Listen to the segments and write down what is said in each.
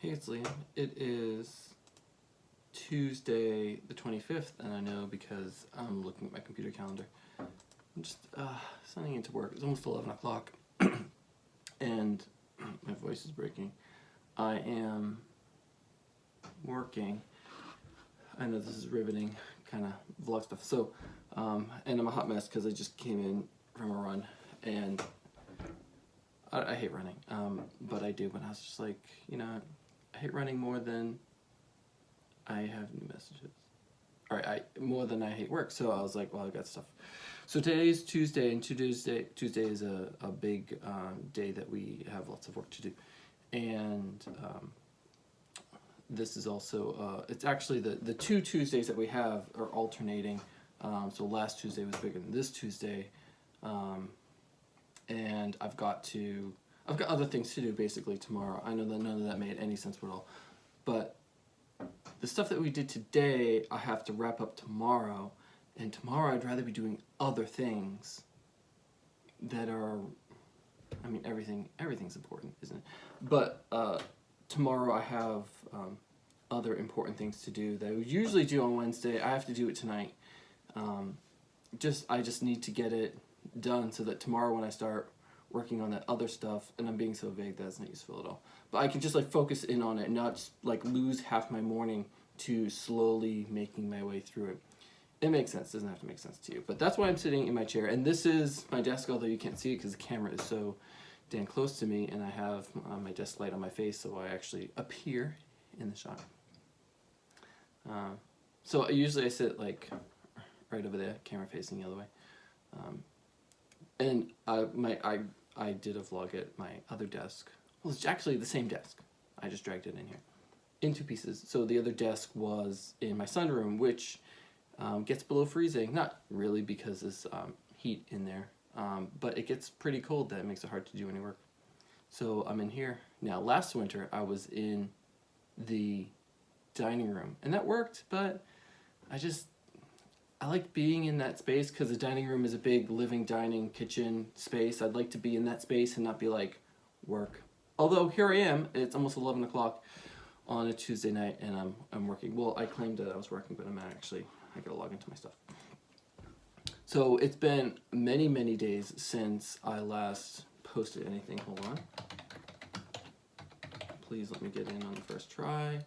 Hey, it's Liam. It is Tuesday the 25th, and I know because I'm looking at my computer calendar. I'm just signing into work. It's almost 11 o'clock, and my voice is breaking. I am working. I know this is riveting kind of vlog stuff. So, and I'm a hot mess because I just came in from a run, and I hate running, but I do. But I was just like, you know, I hate running more than I have new messages. All right, more than I hate work. So I was like, well, I got stuff. So today is Tuesday, and Tuesday is a big day that we have lots of work to do. And this is also, it's actually the 2 Tuesdays that we have are alternating. So last Tuesday was bigger than this Tuesday. And I've got other things to do basically tomorrow. I know that none of that made any sense at all. But the stuff that we did today, I have to wrap up tomorrow. And tomorrow I'd rather be doing other things that are, I mean, everything's important, isn't it? But tomorrow I have other important things to do that I would usually do on Wednesday. I have to do it tonight. I just need to get it done so that tomorrow when I start working on that other stuff, and I'm being so vague that's not useful at all, but I can just like focus in on it and not just like lose half my morning to slowly making my way through it. It makes sense. It doesn't have to make sense to you, but that's why I'm sitting in my chair, and this is my desk, although you can't see it because the camera is so damn close to me, and I have my desk light on my face so I actually appear in the shot. So usually I sit like right over there, camera facing the other way. And I did a vlog at my other desk. Well, it's actually the same desk. I just dragged it in here in 2 pieces. So the other desk was in my sunroom, which gets below freezing. Not really because there's heat in there, but it gets pretty cold that it makes it hard to do any work. So I'm in here. Now, last winter, I was in the dining room, and that worked, but I like being in that space because the dining room is a big living, dining, kitchen space. I'd like to be in that space and not be like, work. Although here I am, it's almost 11 o'clock on a Tuesday night, and I'm working. Well, I claimed that I was working, but I'm not actually. I gotta log into my stuff. So it's been many, many days since I last posted anything. Hold on. Please let me get in on the first try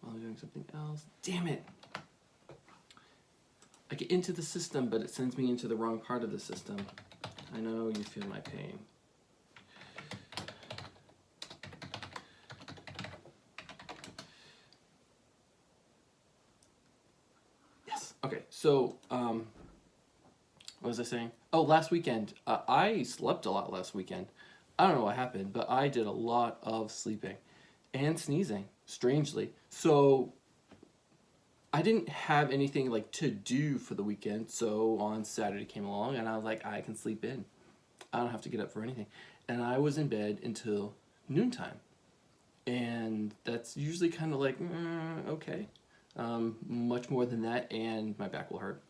while I'm doing something else. Damn it! I get into the system, but it sends me into the wrong part of the system. I know you feel my pain. Yes. Okay. So, what was I saying? Oh, last weekend. I slept a lot last weekend. I don't know what happened, but I did a lot of sleeping and sneezing, strangely. So I didn't have anything like to do for the weekend, so on Saturday came along and I was like, I can sleep in. I don't have to get up for anything. And I was in bed until noontime. And that's usually kind of like, okay. Much more than that, and my back will hurt.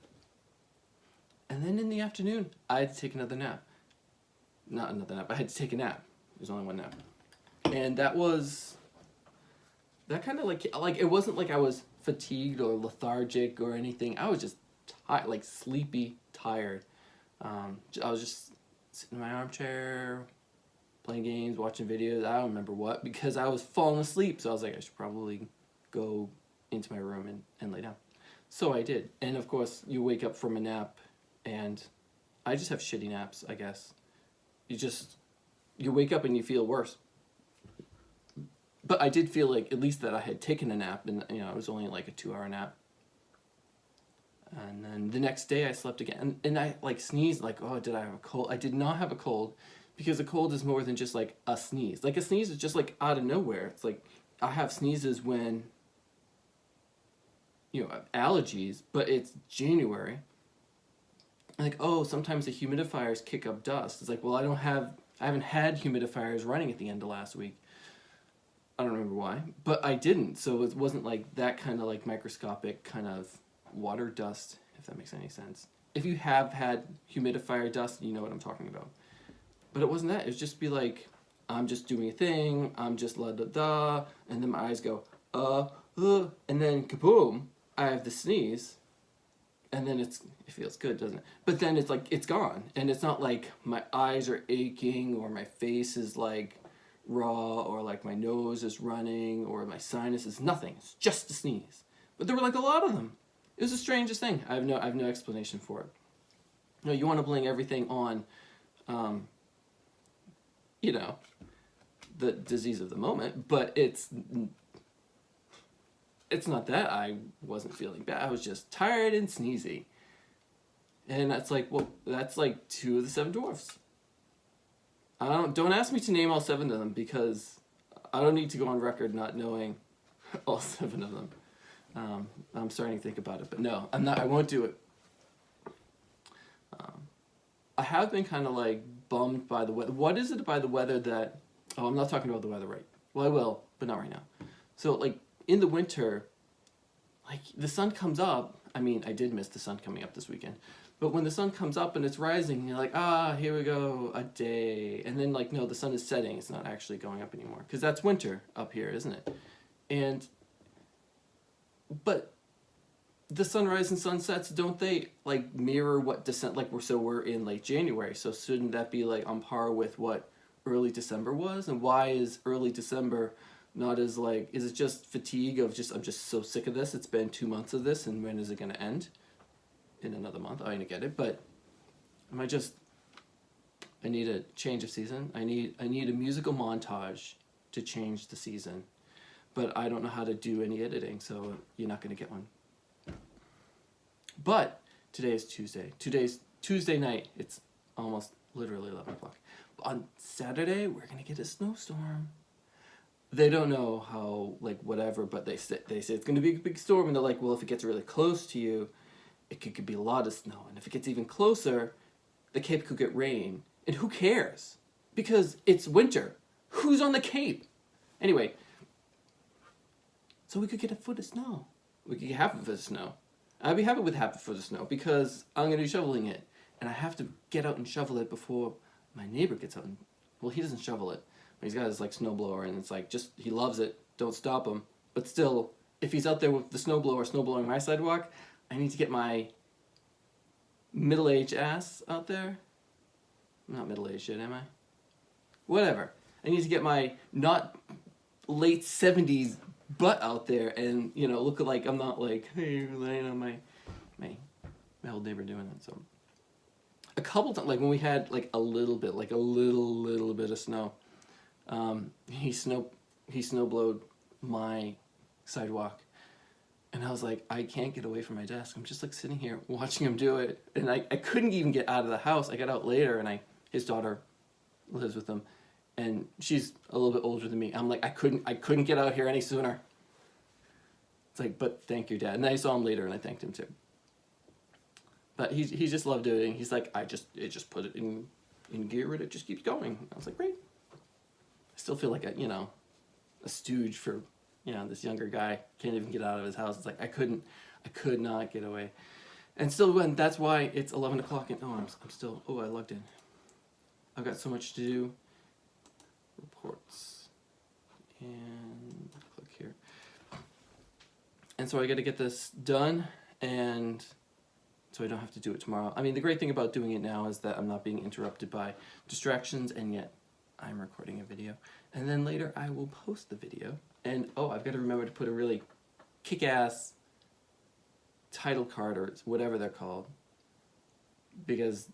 And then in the afternoon, I had to take another nap. Not another nap, I had to take a nap. There's only one nap. And that kind of like it wasn't like I was fatigued or lethargic or anything. I was just tired, like sleepy, tired. I was just sitting in my armchair, playing games, watching videos. I don't remember what, because I was falling asleep. So I was like, I should probably go into my room and lay down. So I did. And of course, you wake up from a nap, and I just have shitty naps, I guess. You wake up and you feel worse. But I did feel like at least that I had taken a nap, and you know, it was only like a 2-hour nap. And then the next day I slept again, and I like sneezed, like, oh, did I have a cold? I did not have a cold, because a cold is more than just like a sneeze. Like a sneeze is just like out of nowhere. It's like I have sneezes when, you know, I have allergies, but it's January. Like, oh, sometimes the humidifiers kick up dust. It's like, well, I haven't had humidifiers running at the end of last week. I don't remember why, but I didn't, so it wasn't like that kind of like microscopic kind of water dust, if that makes any sense. If you have had humidifier dust, you know what I'm talking about. But it wasn't that. It would just be like I'm just doing a thing, I'm just la da da, and then my eyes go, and then kaboom, I have the sneeze, and then it feels good, doesn't it? But then it's like, it's gone, and it's not like my eyes are aching, or my face is like raw, or like my nose is running, or my sinus is nothing, it's just a sneeze. But there were like a lot of them. It was the strangest thing. I have no explanation for it. You know, you want to blame everything on, you know, the disease of the moment, but it's not that I wasn't feeling bad. I was just tired and sneezy. And that's like, well, that's like 2 of the 7 dwarfs. Don't ask me to name all 7 of them, because I don't need to go on record not knowing all 7 of them. I'm starting to think about it, but no, I won't do it. I have been kind of like bummed by the weather. What is it by the weather that, oh, I'm not talking about the weather, right? Well, I will, but not right now. So like in the winter, like the sun comes up. I mean, I did miss the sun coming up this weekend, but when the sun comes up and it's rising, you're like, here we go, a day. And then like, no, the sun is setting. It's not actually going up anymore, because that's winter up here, isn't it? But the sunrise and sunsets, don't they like mirror what we're in late January, so shouldn't that be like on par with what early December was? And why is early December not as like, is it just fatigue of I'm just so sick of this, it's been 2 months of this, and when is it going to end? In another month. I get it, but I need a change of season. I need a musical montage to change the season, but I don't know how to do any editing, so you're not going to get one. But today is Tuesday. Today's Tuesday night. It's almost literally 11 o'clock. On Saturday, we're going to get a snowstorm. They don't know how, like, whatever, but they say it's going to be a big storm, and they're like, well, if it gets really close to you, it could be a lot of snow. And if it gets even closer, the Cape could get rain. And who cares? Because it's winter. Who's on the Cape? Anyway, so we could get a foot of snow. We could get half a foot of snow. I'd be happy with half a foot of snow, because I'm going to be shoveling it. And I have to get out and shovel it before my neighbor gets out. Well, he doesn't shovel it. But he's got his like snowblower, and it's like, he loves it. Don't stop him. But still, if he's out there with the snowblowing my sidewalk, I need to get my middle-aged ass out there. I'm not middle-aged yet, am I? Whatever. I need to get my not late 70s butt out there and, look like I'm not like, hey, laying on my old neighbor doing it. So a couple times, like when we had like a little bit of snow, he snowblowed my sidewalk. And I was like, I can't get away from my desk. I'm just like sitting here watching him do it. And I couldn't even get out of the house. I got out later, and his daughter lives with him, and she's a little bit older than me. I'm like, I couldn't get out here any sooner. It's like, but thank you, Dad. And I saw him later, and I thanked him too. But he just loved doing it. He's like, it just put it in gear, and it just keeps going. I was like, great. I still feel like a stooge for this younger guy. Can't even get out of his house. It's like I could not get away. And still when that's why it's 11 o'clock and I'm still, I logged in. I've got so much to do. Reports. And click here. And so I got to get this done, and so I don't have to do it tomorrow. I mean, the great thing about doing it now is that I'm not being interrupted by distractions, and yet I'm recording a video. And then later I will post the video. And, I've got to remember to put a really kick-ass title card, or whatever they're called, because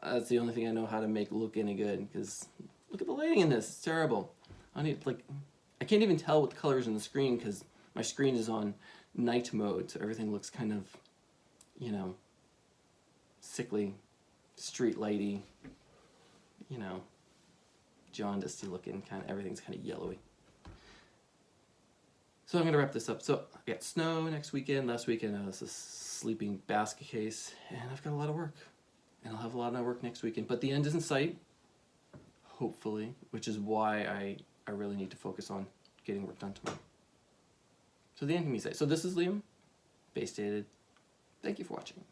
that's the only thing I know how to make look any good, because look at the lighting in this. It's terrible. I can't even tell what the color is on the screen, because my screen is on night mode, so everything looks kind of, sickly, street lighty, jaundiced looking, everything's kind of yellowy. So I'm going to wrap this up. So I got snow next weekend. Last weekend I was a sleeping basket case, and I've got a lot of work. And I'll have a lot of work next weekend. But the end is in sight, hopefully, which is why I really need to focus on getting work done tomorrow. So the end can be sight. So this is Liam, Bay Stated. Thank you for watching.